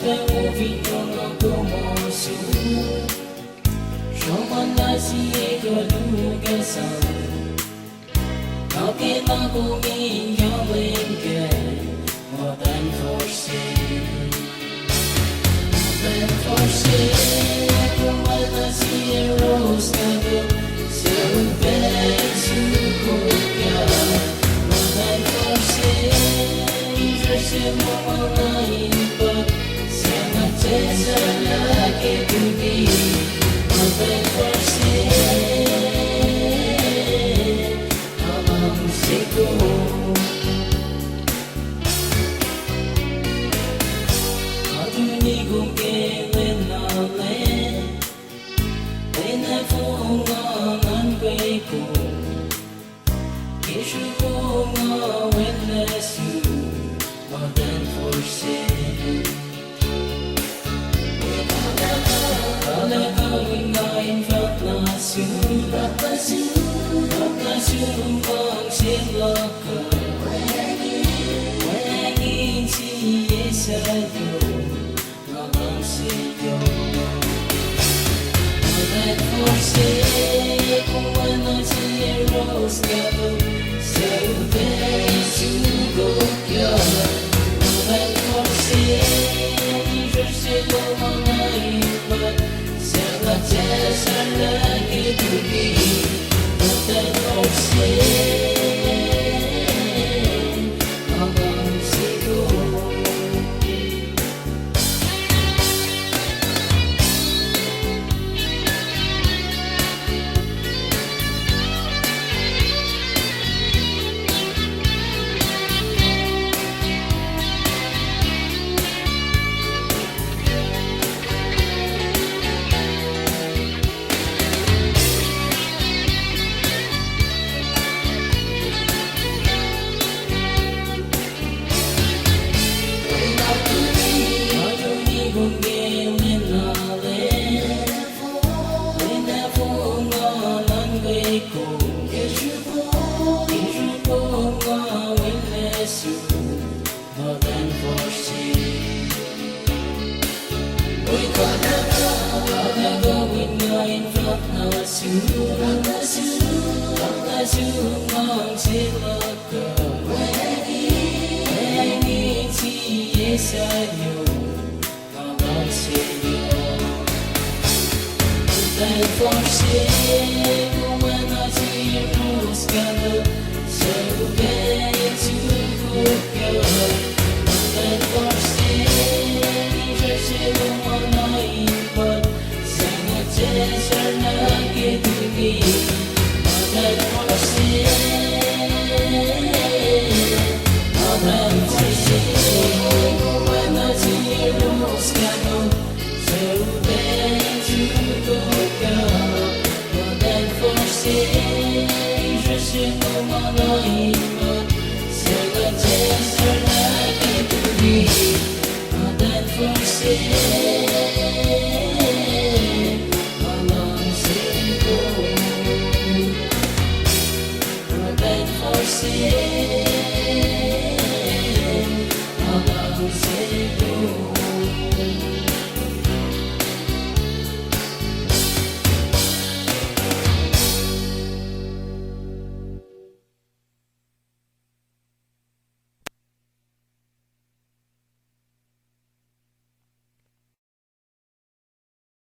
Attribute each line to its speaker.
Speaker 1: ouvindo como su Shomana siye ko luga sa Kapi na kumi yawin ke More than foresee More than foresee Kumana siye rose kago So bad su kukya More than foresee Interested mo mga iba Sana chesa lagi tubi More than foresee Amang siko Aduni kung kailan na len Ay nafungan kay ko Kishu ko nga witness you More than foresee Alagawin nga in fact Nakasumang sila ka Wangin siya sa'yo Namang sa'yo More than foresee Kung ano siya rose ka to Sa'yo ba'y sugod ka More than foresee Interested mo mga iba Sana chesa lagi tubi More than foresee Amang siko More than foresee Uy Kalagawin nga in fact Nakasumang sila ka Wangin siya sa'yo Namang sa'yo More than foresee Kung ano siya rose ka na Sa'yo ba'y sugod ka More than foresee Interested mo mga iba Sana chesa lagi tubi More than foresee More than foresee Kung ano siya rose ka na Sa'yo ba'y sugod ka More than foresee Interested mo mga iba Sana chesa lagi tubi More than foresee Amang siko More than foresee Amang siko